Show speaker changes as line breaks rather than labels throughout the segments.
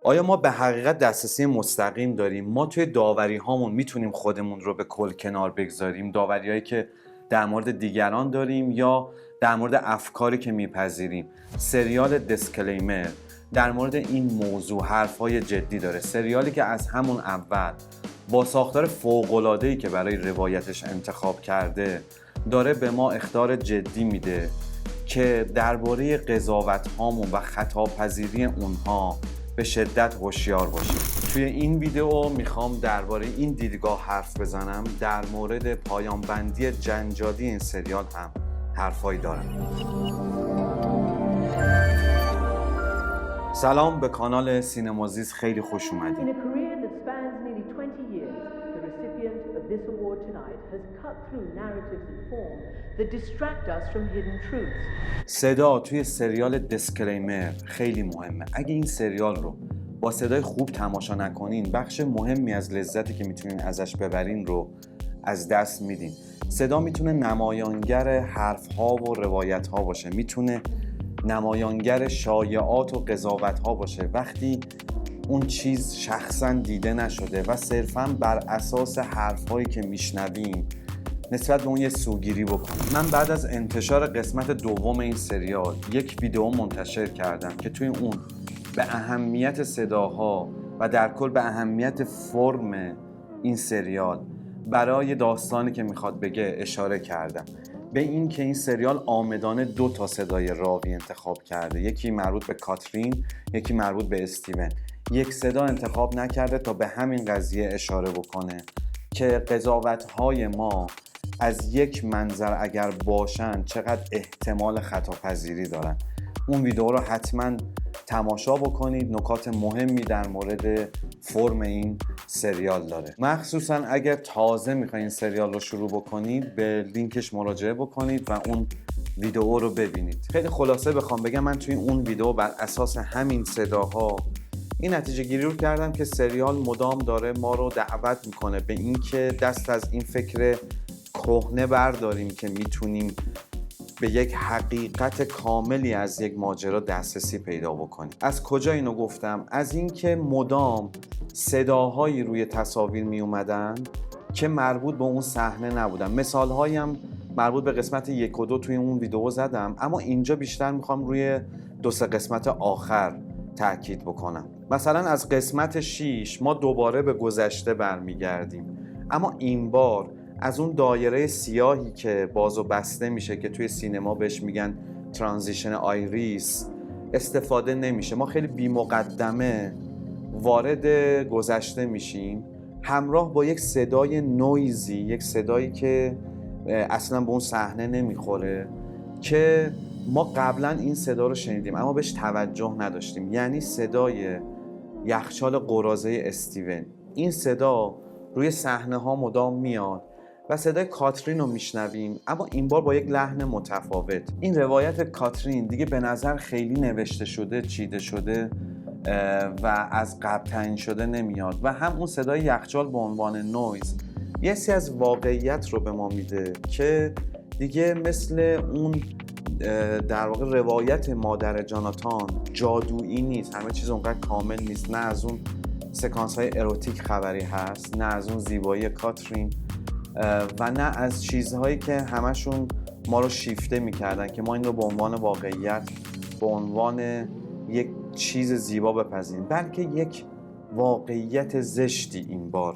آیا ما به حقیقت دسترسی مستقیم داریم؟ ما توی داوری هامون میتونیم خودمون رو به کل کنار بگذاریم؟ داوریایی که در مورد دیگران داریم یا در مورد افکاری که میپذیریم؟ سریال دیسکلیمر در مورد این موضوع حرفای جدی داره. سریالی که از همون اول با ساختار فوق‌العاده‌ای که برای روایتش انتخاب کرده داره به ما اخطار جدی میده که درباره قضاوت هامون و خطاپذیری اونها به شدت هوشیار باشیم. توی این ویدیو میخوام درباره این دیدگاه حرف بزنم. در مورد پایان بندی جنجالی این سریال هم حرفایی دارم. سلام، به کانال سینمازیز خیلی خوش اومدید. صدا توی سریال دیسکلیمر خیلی مهمه. اگه این سریال رو با صدای خوب تماشا نکنین، بخش مهمی از لذتی که میتونین ازش ببرین رو از دست میدین. صدا میتونه نمایانگر حرف‌ها و روایت‌ها باشه، میتونه نمایانگر شایعات و قضاوت‌ها باشه وقتی اون چیز شخصا دیده نشده و صرفاً بر اساس حرف‌هایی که میشنویم نسبت به اون یه سوگیری بکنیم. من بعد از انتشار قسمت دوم این سریال یک ویدیو منتشر کردم که توی اون به اهمیت صداها و در کل به اهمیت فرم این سریال برای داستانی که میخواد بگه اشاره کردم. به این که این سریال عامدانه 2 صدای راوی انتخاب کرده، یکی مربوط به کاترین، یکی مربوط به استیون. یک صدا انتخاب نکرده تا به همین قضیه اشاره بکنه که قضاوت‌های ما از یک منظر اگر باشن چقدر احتمال خطاپذیری دارن. اون ویدیو رو حتما تماشا بکنید. نکات مهمی در مورد فرم این سریال داره. مخصوصا اگر تازه میخواین این سریال رو شروع بکنید به لینکش مراجعه بکنید و اون ویدیو رو ببینید. خیلی خلاصه بخوام بگم، من توی اون ویدیو بر اساس همین صداها این نتیجه گیری رو کردم که سریال مدام داره ما رو دعوت میکنه به این که دست از این فکر کهنه برداریم که میتونیم به یک حقیقت کاملی از یک ماجرا دسترسی پیدا بکنیم. از کجا اینو گفتم؟ از اینکه مدام صداهایی روی تصاویر می اومدن که مربوط به اون صحنه نبودن. مثالهایی هم مربوط به قسمت 1 و 2 توی اون ویدیو زدم، اما اینجا بیشتر میخوام روی 2 قسمت آخر تاکید بکنم. مثلا از قسمت 6 ما دوباره به گذشته برمیگردیم، اما این بار از اون دایره سیاهی که باز و بسته میشه که توی سینما بهش میگن ترانزیشن آیریس استفاده نمیشه. ما خیلی بی مقدمه وارد گذشته میشیم همراه با یک صدای نویزی، یک صدایی که اصلا به اون صحنه نمیخوره که ما قبلا این صدا رو شنیدیم اما بهش توجه نداشتیم. یعنی صدای یخچال قراضه استیون. این صدا روی صحنه ها مدام میاد و صدای کاترین رو میشنویم، اما این بار با یک لحن متفاوت. این روایت کاترین دیگه به نظر خیلی نوشته شده، چیده شده و از قبل تعیین شده نمیاد و هم اون صدای یخچال به عنوان نویز یه سی از واقعیت رو به ما میده که دیگه مثل اون در واقع روایت مادر جاناتان جادویی نیست. همه چیز اونقدر کامل نیست. نه از اون سکانس های اروتیک خبری هست، نه از اون زیبایی کاترین و نه از چیزهایی که همشون ما رو شیفته میکردن که ما این رو به عنوان واقعیت، به عنوان یک چیز زیبا بپذیریم، بلکه یک واقعیت زشتی این بار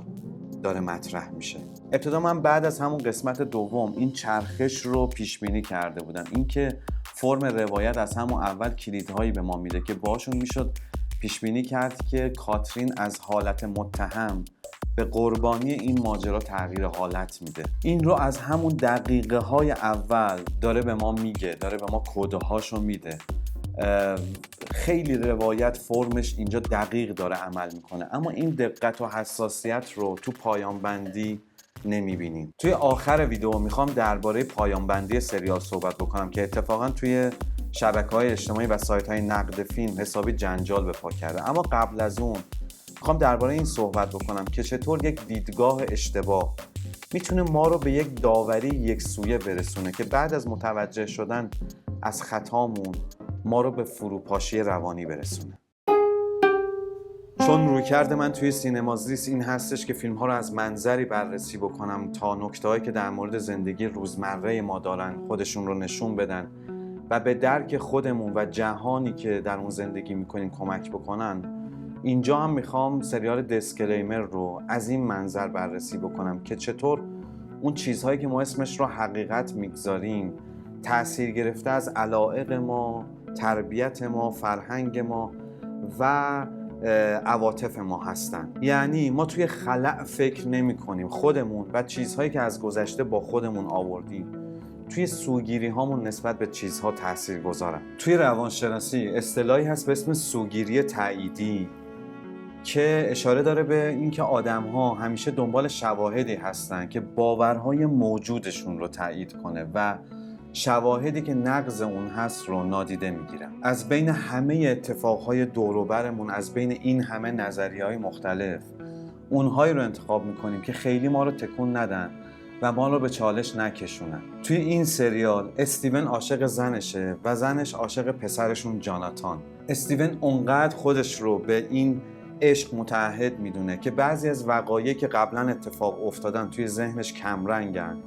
داره مطرح میشه. ابتدا من بعد از همون قسمت دوم این چرخش رو پیش بینی کرده بودم، اینکه فرم روایت از همون اول کلیدهایی به ما میده که باشون میشد پیش بینی کرد که کاترین از حالت متهم به قربانی این ماجرا تغییر حالت میده. این رو از همون دقیقه های اول داره به ما میگه، داره به ما کده هاشو میده. خیلی روایت فرمش اینجا دقیق داره عمل میکنه، اما این دقت و حساسیت رو تو پایان بندی نمیبینیم. توی آخر ویدیو میخوام درباره پایان بندی سریال صحبت بکنم که اتفاقا توی شبکه‌های اجتماعی و سایت‌های نقد فیلم حسابی جنجال به پا کرده. اما قبل از اون میخوام درباره این صحبت بکنم که چطور یک دیدگاه اشتباه میتونه ما رو به یک داوری یک سویه برسونه که بعد از متوجه شدن از خطامون ما رو به فروپاشی روانی برسونه. چون رویکرد من توی سینمازیست این هستش که فیلم ها رو از منظری بررسی بکنم تا نکته‌هایی که در مورد زندگی روزمره ما دارن خودشون رو نشون بدن و به درک خودمون و جهانی که در اون زندگی میکنیم کمک بکنن. اینجا هم میخوام سریال دیسکلیمر رو از این منظر بررسی بکنم که چطور اون چیزهایی که ما اسمش رو حقیقت میگذاریم تأثیر گرفته از علایق ما، تربیت ما، فرهنگ ما و عواطف ما هستن. یعنی ما توی خلأ فکر نمی کنیم، خودمون و چیزهایی که از گذشته با خودمون آوردیم توی سوگیری هامون نسبت به چیزها تأثیر گذارن. توی روانشناسی اصطلاحی هست به اسم سوگیری تاییدی که اشاره داره به اینکه آدم‌ها همیشه دنبال شواهدی هستن که باورهای موجودشون رو تایید کنه و شواهدی که نقض اون هست رو نادیده میگیرن. از بین همه اتفاقهای دور و برمون، از بین این همه نظریه‌های مختلف، اونهایی رو انتخاب میکنیم که خیلی ما رو تکون ندن و ما رو به چالش نکشونن. توی این سریال استیون عاشق زنشه و زنش عاشق پسرشون جاناتان. استیون اونقدر خودش رو به این عشق متعهد میدونه که بعضی از وقایعی که قبلا اتفاق افتادن توی ذهنش کمرنگن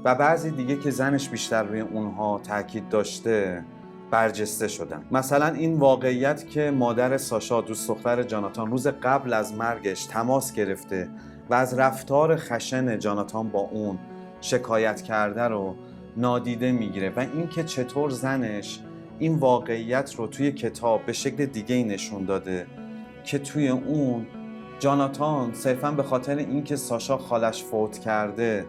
و بعضی دیگه که زنش بیشتر روی اونها تاکید داشته برجسته شدن. مثلا این واقعیت که مادر ساشا، دوست دختر جاناتان، روز قبل از مرگش تماس گرفته و از رفتار خشن جاناتان با اون شکایت کرده رو نادیده میگیره و این که چطور زنش این واقعیت رو توی کتاب به شکل دیگه‌ای نشون داده که توی اون جاناتان صرفاً به خاطر اینکه ساشا خالش فوت کرده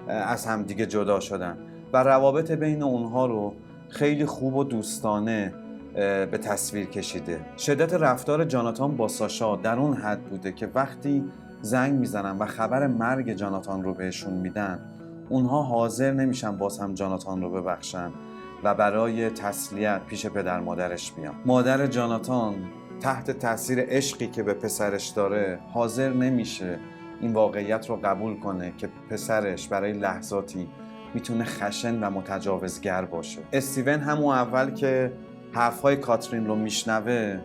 از هم دیگه جدا شدن و روابط بین اونها رو خیلی خوب و دوستانه به تصویر کشیده. شدت رفتار جاناتان با ساشا در اون حد بوده که وقتی زنگ میزنن و خبر مرگ جاناتان رو بهشون میدن، اونها حاضر نمیشن باز هم جاناتان رو ببخشن و برای تسلیت پیش پدر مادرش بیان. مادر جاناتان تحت تاثیر عشقی که به پسرش داره حاضر نمیشه این واقعیت رو قبول کنه که پسرش برای لحظاتی میتونه خشن و متجاوزگر باشه. استیون همون اول که حرفهای کاترین رو میشنوه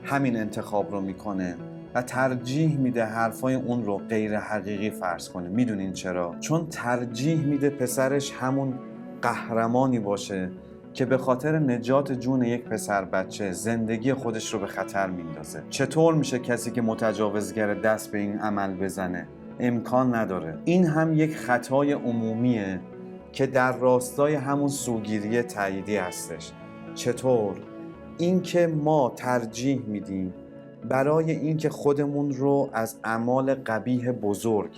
همین انتخاب رو میکنه و ترجیح میده حرفای اون رو غیر حقیقی فرض کنه. میدونین چرا؟ چون ترجیح میده پسرش همون قهرمانی باشه که به خاطر نجات جون یک پسر بچه زندگی خودش رو به خطر میندازه. چطور میشه کسی که متجاوزگر دست به این عمل بزنه؟ امکان نداره. این هم یک خطای عمومیه که در راستای همون سوگیری تاییدی هستش. چطور؟ اینکه ما ترجیح میدیم برای اینکه خودمون رو از اعمال قبیح بزرگ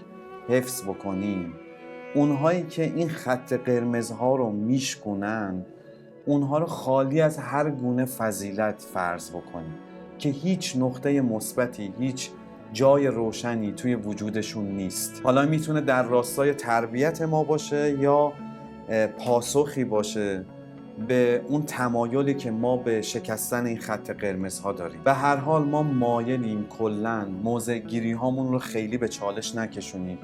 حفظ بکنیم، اونهایی که این خط قرمزها رو میشکنن اونها رو خالی از هر گونه فضیلت فرض بکنیم که هیچ نقطه مثبتی، هیچ جای روشنی توی وجودشون نیست. حالا میتونه در راستای تربیت ما باشه یا پاسخی باشه به اون تمایلی که ما به شکستن این خط قرمزها داریم. به هر حال ما مایلیم کلاً موضع گیری هامون رو خیلی به چالش نکشونیم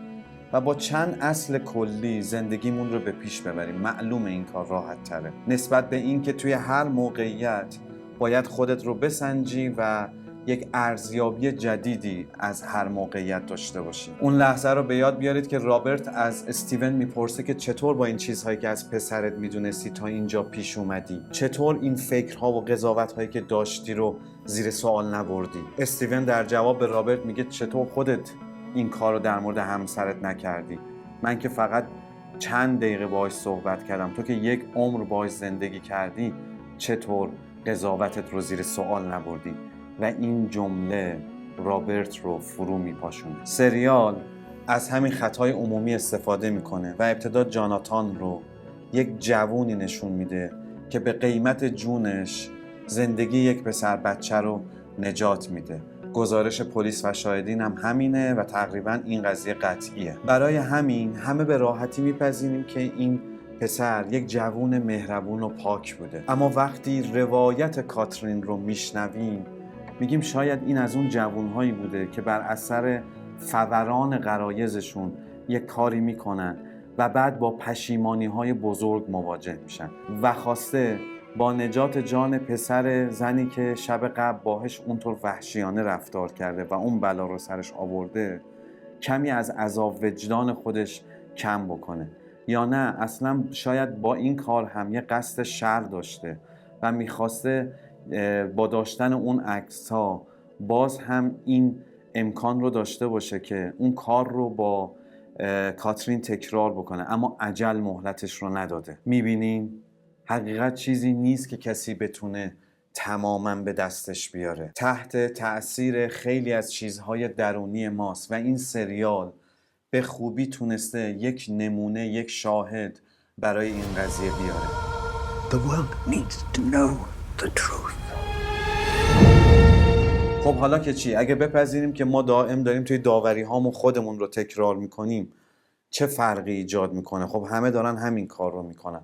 و با چند اصل کلی زندگیمون رو به پیش ببریم. معلومه این کار راحت تره نسبت به این که توی هر موقعیت باید خودت رو بسنجی و یک ارزیابی جدیدی از هر موقعیت داشته باشی. اون لحظه رو به یاد بیارید که رابرت از استیون میپرسه که چطور با این چیزهایی که از پسرت میدونستی تا اینجا پیش اومدی؟ چطور این فکرها و قضاوت‌هایی که داشتی رو زیر سوال نبردی؟ استیون در جواب به رابرت میگه چطور خودت این کار رو در مورد همسرت نکردی؟ من که فقط چند دقیقه باهاش صحبت کردم، تو که یک عمر باهاش زندگی کردی، چطور قضاوتت رو زیر سوال نبردی؟ و این جمله رابرت رو فرو میپاشونه. سریال از همین خطای عمومی استفاده میکنه و ابتدا جاناتان رو یک جوونی نشون میده که به قیمت جونش زندگی یک پسر بچه رو نجات میده. گزارش پلیس و شاهدین هم همینه و تقریبا این قضیه قطعیه. برای همین همه به راحتی میپذیریم که این پسر یک جوون مهربون و پاک بوده. اما وقتی روایت کاترین رو میشنویم میگیم شاید این از اون جوونهایی بوده که بر اثر فوران غرایزشون یک کاری میکنن و بعد با پشیمانی‌های بزرگ مواجه میشن و خواسته با نجات جان پسر زنی که شب قبل باهاش اونطور وحشیانه رفتار کرده و اون بلا رو سرش آورده کمی از عذاب وجدان خودش کم بکنه، یا نه اصلا شاید با این کار هم یه قصد شر داشته و میخواسته با داشتن اون عکس‌ها باز هم این امکان رو داشته باشه که اون کار رو با کاترین تکرار بکنه، اما اجل مهلتش رو نداده. میبینین حقیقت چیزی نیست که کسی بتونه تماماً به دستش بیاره، تحت تأثیر خیلی از چیزهای درونی ماست و این سریال به خوبی تونسته یک نمونه، یک شاهد برای این قضیه بیاره.
The world needs to know the truth.
خب حالا که چی؟ اگه بپذیریم که ما دائم داریم توی داوری هامون خودمون رو تکرار میکنیم، چه فرقی ایجاد میکنه؟ خب همه دارن همین کار رو میکنن،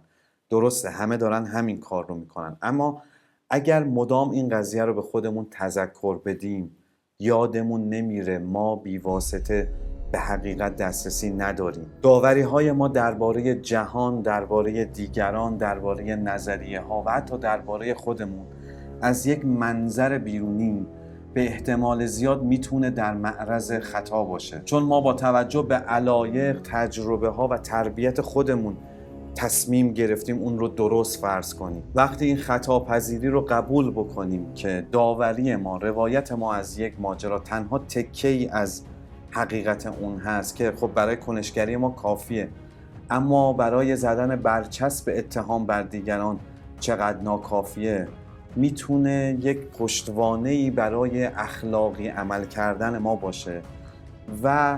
درسته، همه دارن همین کار رو میکنن، اما اگر مدام این قضیه رو به خودمون تذکر بدیم، یادمون نمیره ما بیواسطه به حقیقت دسترسی نداریم. داوری های ما درباره جهان، درباره دیگران، درباره نظریه ها و حتی درباره خودمون از یک منظر بیرونی به احتمال زیاد میتونه در معرض خطا باشه، چون ما با توجه به علایق، تجربه ها و تربیت خودمون تصمیم گرفتیم اون رو درست فرض کنیم. وقتی این خطا پذیری رو قبول بکنیم که داوری ما، روایت ما از یک ماجرا تنها تکه‌ای از حقیقت اون هست که خب برای کنشگری ما کافیه، اما برای زدن برچسب اتهام بر دیگران چقدر ناکافیه، میتونه یک پشتوانه‌ای برای اخلاقی عمل کردن ما باشه و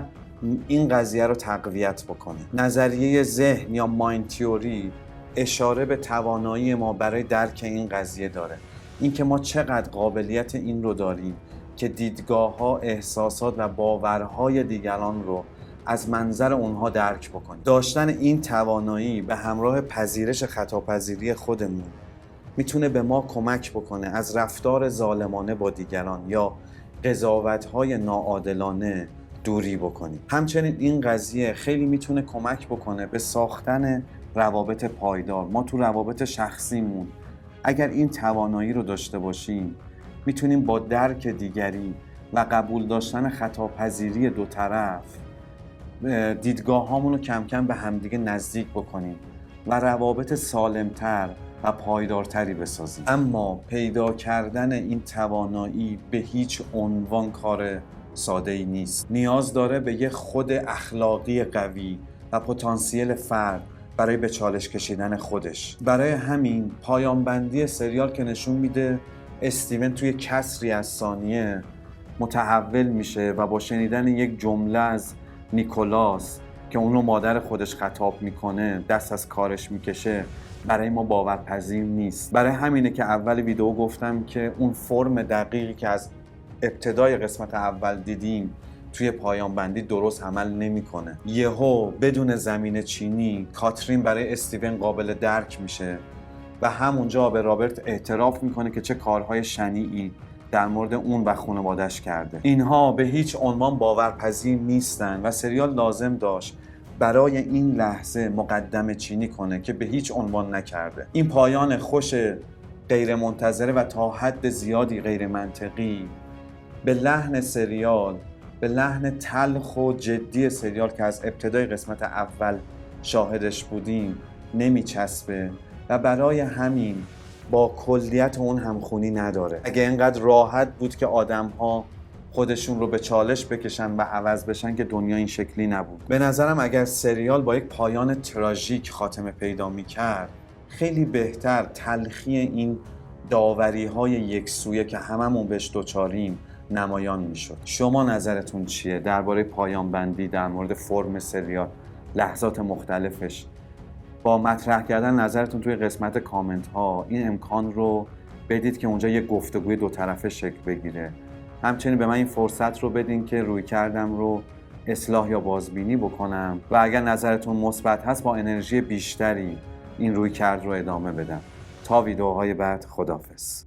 این قضیه رو تقویت بکنه. نظریه ذهن یا مایند تیوری اشاره به توانایی ما برای درک این قضیه داره، اینکه ما چقدر قابلیت این رو داریم که دیدگاه‌ها، احساسات و باورهای دیگران رو از منظر اونها درک بکنیم. داشتن این توانایی به همراه پذیرش خطاپذیری خودمون میتونه به ما کمک بکنه از رفتار ظالمانه با دیگران یا قضاوت‌های ناعادلانه دوری بکنیم. همچنین این قضیه خیلی میتونه کمک بکنه به ساختن روابط پایدار. ما تو روابط شخصیمون اگر این توانایی رو داشته باشیم، میتونیم با درک دیگری و قبول داشتن خطاپذیری دو طرف دیدگاه هامون رو کم کم به همدیگه نزدیک بکنیم و روابط سالمتر و پایدارتری بسازیم. اما پیدا کردن این توانایی به هیچ عنوان کار ساده‌ای نیست. نیاز داره به یه خود اخلاقی قوی و پتانسیل فرد برای به چالش کشیدن خودش. برای همین پایان بندی سریال که نشون میده استیون توی کسری از ثانیه متحول میشه و با شنیدن یک جمله از نیکولاس که اونو مادر خودش خطاب میکنه دست از کارش میکشه، برای ما باورپذیر نیست. برای همینه که اول ویدیو گفتم که اون فرم دقیقی که از ابتدای قسمت اول دیدیم توی پایان بندی درست عمل نمیکنه. یهو بدون زمین چینی کاترین برای استیون قابل درک میشه و همونجا به رابرت اعتراف میکنه که چه کارهای شنیعی در مورد اون و خانواده‌اش کرده. اینها به هیچ عنوان باورپذیر نیستن و سریال لازم داشت برای این لحظه مقدمه چینی کنه که به هیچ عنوان نکرده. این پایان خوش غیر منتظره و تا حد زیادی غیر منطقی به لحن سریال، به لحن تلخ و جدی سریال که از ابتدای قسمت اول شاهدش بودیم نمیچسبه و برای همین با کلیت اون همخونی نداره. اگه اینقدر راحت بود که آدم‌ها خودشون رو به چالش بکشن و عوض بشن که دنیا این شکلی نبود. به نظرم اگر سریال با یک پایان تراژیک خاتمه پیدا می‌کرد، خیلی بهتر تلخی این داوری‌های یکسویه که هممون بهش دوچاریم نمایان میشد. شما نظرتون چیه درباره پایان بندی، در مورد فرم سریال، لحظات مختلفش؟ با مطرح کردن نظرتون توی قسمت کامنت ها این امکان رو بدید که اونجا یک گفتگوی دو طرفه شکل بگیره. همچنین به من این فرصت رو بدین که روی کردم رو اصلاح یا بازبینی بکنم و اگر نظرتون مثبت هست با انرژی بیشتری این روی کرد رو ادامه بدم. تا ویدیوهای بعد، خداحافظ.